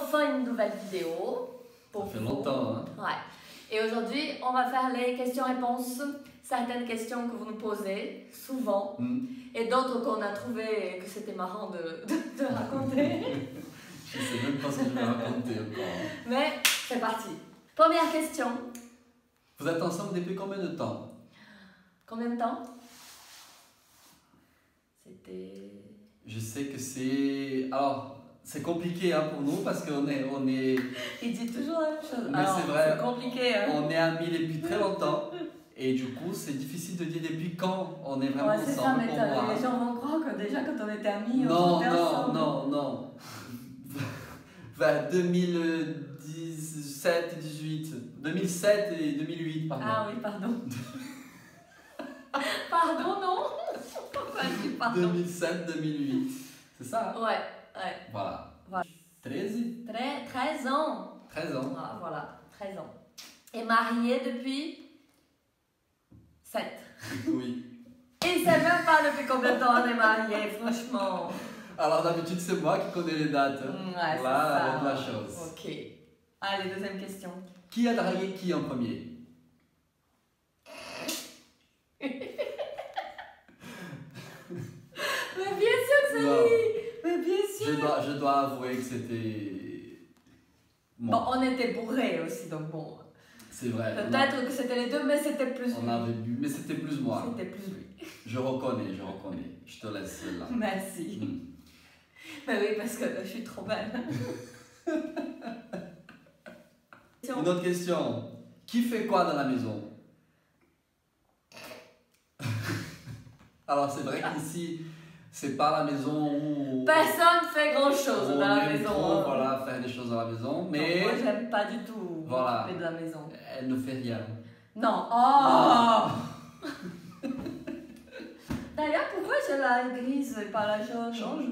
enfin une nouvelle vidéo. Ça fait longtemps, hein? Ouais. Et aujourd'hui, on va faire les questions-réponses. Certaines questions que vous nous posez, souvent, et d'autres qu'on a trouvé que c'était marrant de raconter. Je sais même pas ce que je vais raconter encore. Mais c'est parti. Première question. Vous êtes ensemble depuis combien de temps? Combien de temps? C'était... Je sais que c'est... Alors, c'est compliqué hein, pour nous parce qu'on est... Il dit toujours la même chose. Mais c'est vrai. C'est compliqué. Hein. On est amis depuis très longtemps. Et du coup, c'est difficile de dire depuis quand on est vraiment c'est ça, ensemble mais pour moi. les gens vont croire que déjà quand on était amis, Non, on était ensemble. non. Vers 2017 et 18. 2007 et 2008, pardon. Ah oui, pardon. Pardon, non. Pourquoi je dis pardon? 2007, 2008. C'est ça? Ouais. Voilà. 13 13 ans. 13 ans. Ah, voilà, 13 ans. Et marié depuis 7. Oui. Et il sait même pas depuis combien de temps on est mariés, franchement. Alors d'habitude, c'est moi qui connais les dates. Ouais, c'est là, ça. avec la chose. Ok. Allez, deuxième question. Qui a dragué qui en premier? Mais bien sûr que c'est Non. lui. Mais bien sûr. Je dois avouer que c'était... Bon, on était bourrés aussi, donc bon. C'est vrai. Peut-être que c'était les deux, mais c'était plus On lui. avait bu, mais c'était plus moi. C'était plus lui. Je reconnais. Je te laisse là. Merci. Mais oui, parce que je suis trop belle. Une autre question. Qui fait quoi dans la maison? Alors c'est vrai qu'ici, c'est pas la maison où... Personne fait grand chose on dans la aime maison. trop, voilà, faire des choses dans la maison, mais... Non, moi, j'aime pas du tout Voilà. m'occuper de la maison. Elle ne fait rien. Non. Oh. D'ailleurs, pourquoi j'ai la grise et pas la jaune? Change.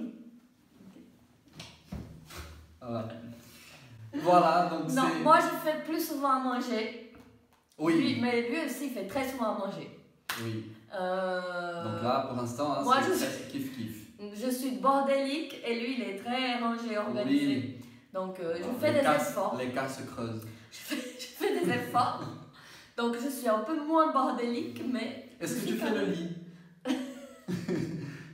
Voilà, donc Non, c'est... moi je fais plus souvent à manger. Oui. Mais lui aussi il fait très souvent à manger. Oui. Donc là, pour l'instant, hein, moi, c'est je presque kiff-kiff. Je suis bordélique et lui il est très rangé, organisé. Oui. Donc je fais des efforts. L'écart se creuse. Je fais des efforts. Donc je suis un peu moins bordélique, mais... Est-ce que tu fais le lit?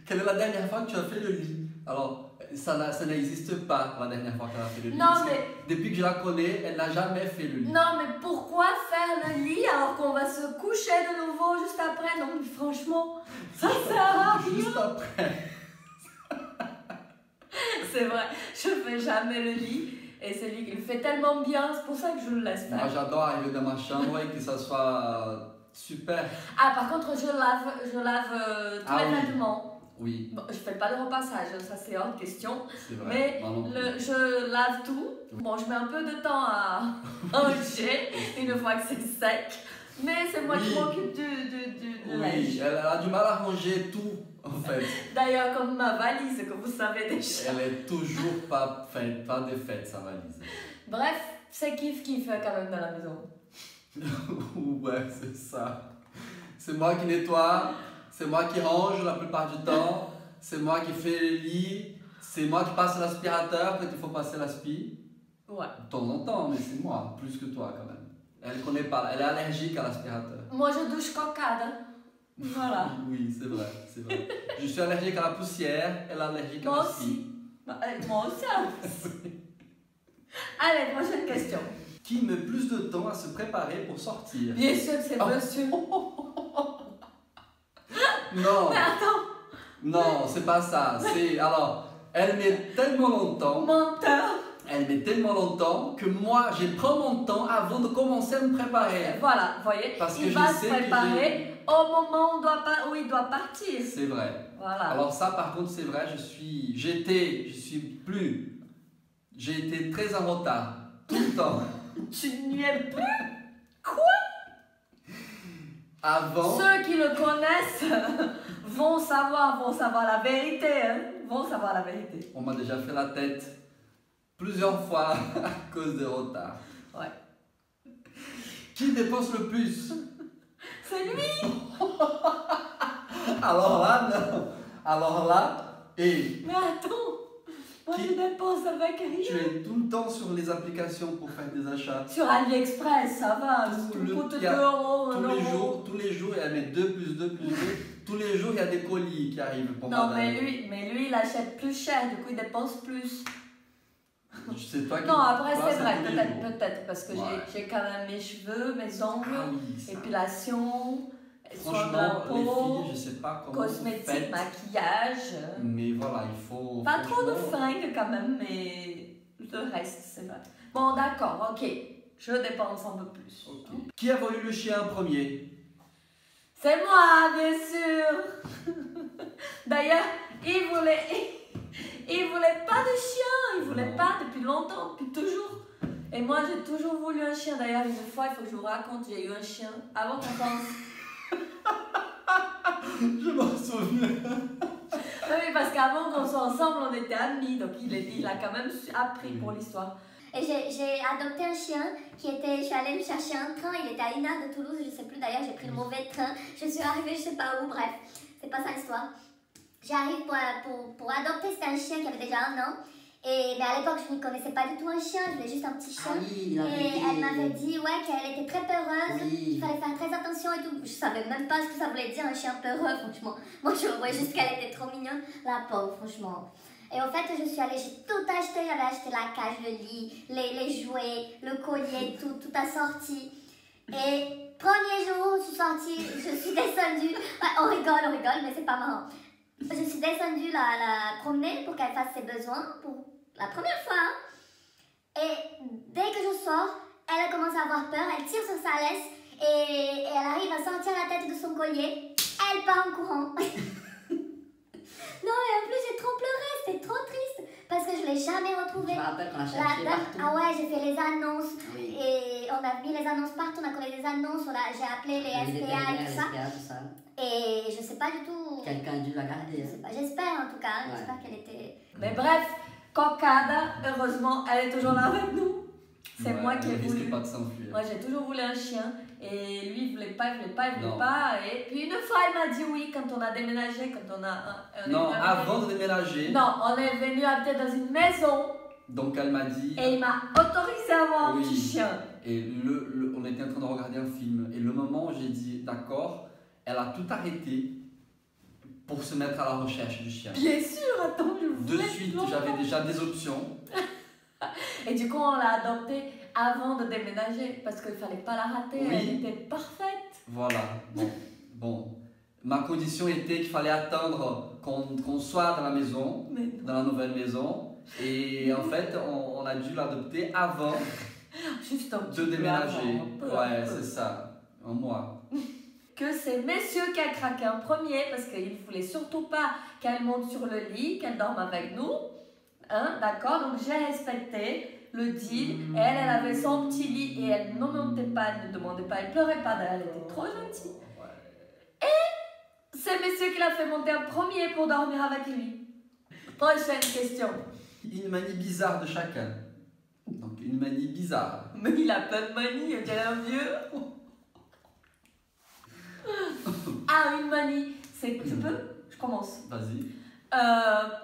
Quelle est la dernière fois que tu as fait le lit? Alors, ça n'existe pas la dernière fois qu'elle a fait le lit. Non, parce mais... que depuis que je la connais, elle n'a jamais fait le lit. Non, mais pourquoi faire le lit alors qu'on va se coucher de nouveau juste après? Non, mais franchement, ça sert à rien. Juste après. C'est vrai, je fais jamais le lit. Et c'est lui qui le fait tellement bien, c'est pour ça que je le laisse faire. Moi, j'adore arriver dans ma chambre et que ça soit super. Ah, par contre, je lave tous les vêtements. Oui. Bon, je fais pas de repassage, ça c'est hors de question. C'est vrai. Mais je lave tout. Bon, je mets un peu de temps à ranger une fois que c'est sec. Mais c'est moi qui m'occupe du linge. Oui, elle a du mal à ranger tout, en fait. D'ailleurs, comme ma valise, que vous savez déjà. Elle est toujours pas défaite, sa valise. Bref, c'est kiff quand même dans la maison. Ouais, c'est ça. C'est moi qui nettoie, c'est moi qui range la plupart du temps, c'est moi qui fais le lit, c'est moi qui passe l'aspirateur quand il faut passer l'aspi. Ouais. De temps en temps, mais c'est moi, plus que toi quand même. Elle connaît pas, elle est allergique à l'aspirateur. Moi, je douche cocade. Voilà. Oui, c'est vrai. Je suis allergique à la poussière, elle est allergique à l'aspi. Moi aussi. Allez, prochaine question. Qui met plus de temps à se préparer pour sortir? Bien sûr que c'est monsieur. Non. Mais attends. Non, c'est pas ça. Alors, elle met tellement longtemps. Menteur. Elle met tellement longtemps que moi, je prends mon temps avant de commencer à me préparer. Voilà, vous voyez, Parce que il va se préparer au moment où il doit partir. C'est vrai. Voilà. Alors ça, par contre, c'est vrai, j'ai été très en retard, tout le temps. Tu n'y es plus? Quoi? Avant... Ceux qui le connaissent vont savoir la vérité. Hein? Vont savoir la vérité. On m'a déjà fait la tête plusieurs fois à cause de retard. Ouais. Qui dépense le plus? C'est lui. Alors là, non. Alors là, Mais attends, Moi, je dépense avec Tu rien. es tout le temps sur les applications pour faire des achats. Sur AliExpress, ça va. Tout Tout le- coûte il 2 y a- euros, 1 euro. Tous les jours, il y a mes 2 plus 2 plus 2. Tous les jours, il y a des colis qui arrivent pour Non, moi. mais lui, il achète plus cher, du coup, il dépense plus. C'est toi qui. Non, après, toi, c'est vrai, tous les jours. peut-être, parce que Ouais. j'ai quand même mes cheveux, mes ongles, Ah oui, ça. épilation, soin de la Franchement, les peau, filles, je sais pas comment vous cosmétique, faites, maquillage. mais voilà, il faut. Pas trop de franchement, fringues quand même, mais le reste, c'est vrai. Bon, d'accord, ok. Je dépense un peu plus. Ok. Qui a voulu le chien en premier? C'est moi, bien sûr. D'ailleurs, il voulait pas de chien, il voulait pas depuis longtemps, depuis toujours. Et moi, j'ai toujours voulu un chien. D'ailleurs, une fois, il faut que je vous raconte, j'ai eu un chien avant qu'on pense. Je m'en souviens. Oui, parce qu'avant qu'on soit ensemble, on était amis, donc il a quand même appris pour l'histoire. Et j'ai adopté un chien je suis allée me chercher un train, il était à 1 heure de Toulouse, je sais plus d'ailleurs, j'ai pris le mauvais train, je suis arrivée je sais pas où, bref, c'est pas ça l'histoire. J'arrive pour adopter, c'était un chien qui avait déjà 1 an, mais à l'époque je ne connaissais pas du tout un chien, je voulais juste un petit chien. Ah oui, Et elle m'avait dit ouais, qu'elle était très peureuse, Oui. qu'il fallait faire très attention et tout. Je savais même pas ce que ça voulait dire un chien peureux, franchement. Moi je voyais juste qu'elle était trop mignonne, la pauvre, franchement. Et en fait, je suis allée, j'ai tout acheté, j'avais acheté la cage, le lit, les jouets, le collier, tout a sorti. Et premier jour, je suis sortie, je suis descendue, ouais, on rigole, mais c'est pas marrant. Je suis descendue la promener pour qu'elle fasse ses besoins, pour la première fois. Hein. Et dès que je sors, elle commence à avoir peur, elle tire sur sa laisse et elle arrive à sortir la tête de son collier. Elle part en courant. Non, et en plus, j'ai trop pleuré, c'était trop triste parce que je ne l'ai jamais retrouvée. Je me rappelle qu'on a La cherché dame, partout. ah ouais, j'ai fait les annonces Oui. et on a mis les annonces partout, on a collé des annonces, j'ai appelé les SPA et tout ça. Et je sais pas du tout. Quelqu'un a dû la garder. Je sais pas, j'espère en tout cas, Ouais. j'espère qu'elle était. Mais bref, Cocada, heureusement, elle est toujours là avec nous. C'est Ouais, moi qui ai elle risque voulu. pas de s'enfuir. Moi, j'ai toujours voulu un chien. Et lui, il voulait pas. Non. Et puis une fois, il m'a dit oui quand on a déménagé, quand on a. Non, avant de déménager, Non, on est venu habiter dans une maison donc elle m'a dit. et il m'a autorisé à avoir un Oui. petit chien. Et on était en train de regarder un film. Et le moment où j'ai dit d'accord, elle a tout arrêté pour se mettre à la recherche du chien. Bien sûr, attends, je De voulais suite, longtemps. j'avais déjà des options. Et du coup, on l'a adoptée avant de déménager parce qu'il fallait pas la rater. Oui. Elle était parfaite. Voilà. Bon. Ma condition était qu'il fallait attendre qu'on soit dans la maison, Mais dans la nouvelle maison. Et en fait, on a dû l'adopter avant juste un petit de peu déménager. avant, un peu, Ouais, un peu. c'est ça. Un mois. Que c'est monsieur qui a craqué en premier parce qu'il ne voulait surtout pas qu'elle monte sur le lit, qu'elle dorme avec nous. Hein, d'accord, donc j'ai respecté le deal. Et elle avait son petit lit et elle ne montait pas, elle ne demandait pas, elle pleurait pas, elle était trop gentille. C'est monsieur qui l'a fait monter en premier pour dormir avec lui. Prochaine question. Une manie bizarre de chacun. Donc une manie bizarre. Mais il a plein de manies, on dirait un vieux. Ah, une manie. C'est. Je peux? Je commence. Vas-y.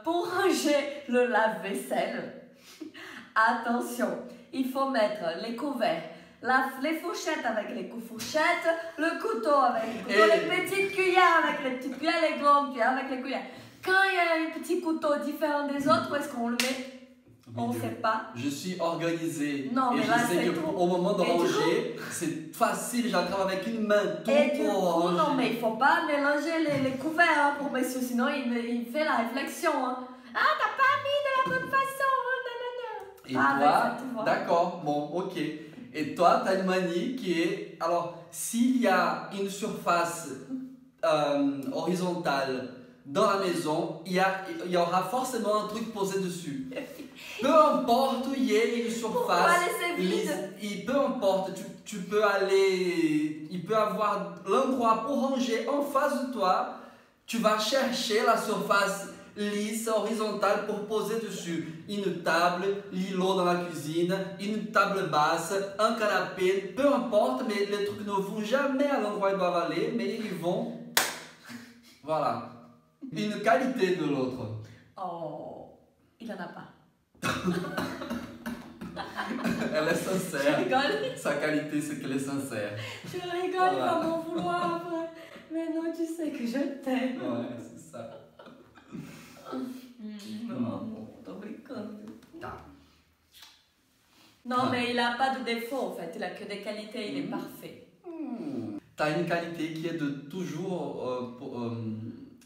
Pour ranger le lave-vaisselle, attention, il faut mettre les couverts, les fourchettes avec les fourchettes, le couteau avec les couteaux, Et- les petites cuillères avec les petites cuillères, les grandes cuillères avec les cuillères. Quand il y a un petit couteau différent des autres, où est-ce qu'on le met? On ne sait pas. Je suis organisée. Non, et mais je là, sais c'est que trop. au moment de Et du ranger, c'est facile. J'attrape avec une main tout Et du pour coup, ranger. non, mais il ne faut pas mélanger les couverts hein, pour monsieur, sinon il fait la réflexion. Hein. Ah, t'as pas mis de la bonne façon, nanana. Et Ah, toi, avec ça, tu vois. d'accord, bon, ok. Et toi, tu as une manie qui est. Alors, s'il y a une surface horizontale dans la maison, il y aura forcément un truc posé dessus. Peu importe où il y ait une Pourquoi surface, laisser vide? peu importe, tu peux aller. Il peut avoir l'endroit pour ranger en face de toi. Tu vas chercher la surface lisse, horizontale pour poser dessus une table, l'îlot dans la cuisine, une table basse, un canapé, peu importe, mais les trucs ne vont jamais à l'endroit où ils doivent aller, mais ils vont. Voilà. Une qualité de l'autre. Oh, il en a pas. Elle est Je sincère. rigole, Sa qualité, c'est qu'elle est sincère. je rigole, Voilà. va m'en vouloir après. Mais non, tu sais que je t'aime. Ouais, c'est ça. Non, t'en rigoles. Ah. Non, mais il n'a pas de défaut en fait, il a que des qualités, il est parfait. Tu as une qualité qui est de toujours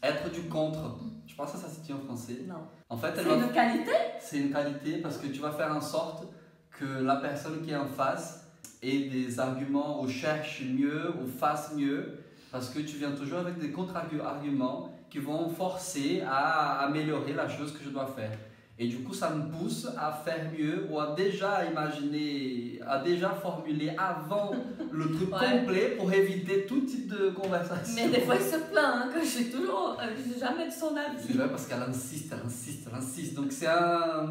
être du contre. Je pense que ça se dit en français. Non. En fait, C'est une qualité? c'est une qualité parce que tu vas faire en sorte que la personne qui est en face ait des arguments ou cherche mieux ou fasse mieux parce que tu viens toujours avec des contre-arguments qui vont forcer à améliorer la chose que je dois faire. Et du coup, ça me pousse à faire mieux ou à déjà imaginer, à déjà formuler avant le truc Ouais. complet pour éviter tout type de conversation. Mais des fois il se plaint hein, que je suis toujours, je suis jamais de son C'est avis. vrai parce qu'elle insiste, elle insiste, elle insiste. Donc c'est un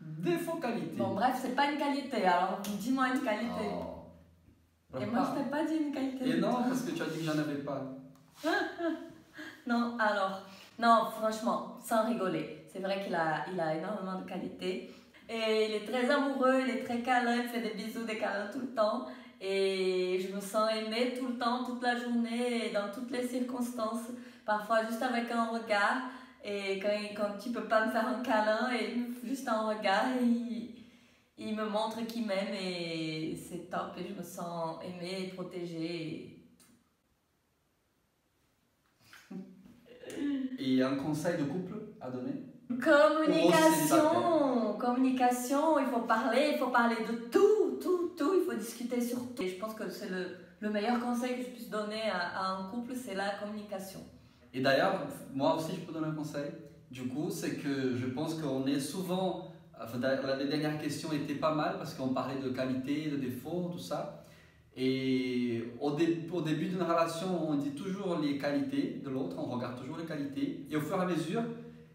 défaut qualité. Bon bref, c'est pas une qualité, alors dis-moi une qualité. Oh. Et moi je t'ai pas dit une qualité. Et non, parce que tu as dit que j'en avais pas. Non, alors, non, franchement, sans rigoler, c'est vrai qu'il a énormément de qualités. Et il est très amoureux, il est très câlin, il fait des bisous, des câlins tout le temps. Et je me sens aimée tout le temps, toute la journée, et dans toutes les circonstances. Parfois juste avec un regard. Et quand il peut pas me faire un câlin, et juste un regard, il me montre qu'il m'aime et c'est top. Et je me sens aimée et protégée. Et un conseil de couple à donner? Communication, il faut parler de tout, il faut discuter sur tout. Et je pense que c'est le meilleur conseil que je puisse donner à un couple, c'est la communication. Et d'ailleurs, moi aussi je peux donner un conseil. Du coup, c'est que je pense qu'on est souvent... Enfin, les dernières questions étaient pas mal parce qu'on parlait de qualité, de défauts, tout ça. Et au début d'une relation, on dit toujours les qualités de l'autre, on regarde toujours les qualités. Et au fur et à mesure,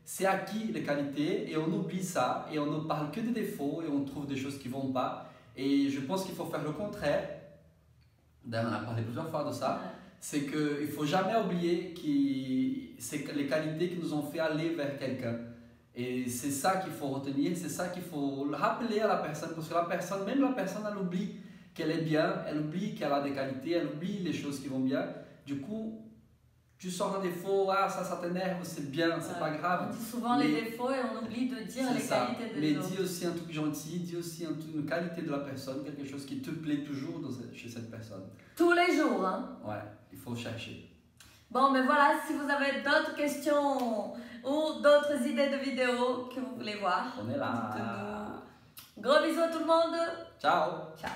c'est acquis les qualités et on oublie ça et on ne parle que des défauts et on trouve des choses qui ne vont pas. Et je pense qu'il faut faire le contraire. D'ailleurs, on a parlé plusieurs fois de ça. C'est qu'il ne faut jamais oublier que c'est les qualités qui nous ont fait aller vers quelqu'un. Et c'est ça qu'il faut retenir, c'est ça qu'il faut rappeler à la personne. Parce que la personne, même la personne, elle oublie qu'elle est bien, elle oublie qu'elle a des qualités, elle oublie les choses qui vont bien. Du coup, tu sors un défaut, ah ça t'énerve, c'est bien, c'est pas grave. On dit souvent les défauts et on oublie de dire les qualités des autres. Mais dis aussi un truc gentil, dis aussi une qualité de la personne, quelque chose qui te plaît toujours chez cette personne. Tous les jours, hein. Ouais, il faut chercher. Bon, mais voilà, si vous avez d'autres questions ou d'autres idées de vidéos que vous voulez voir, On est là. dites-nous. Gros bisous à tout le monde. Ciao. Ciao.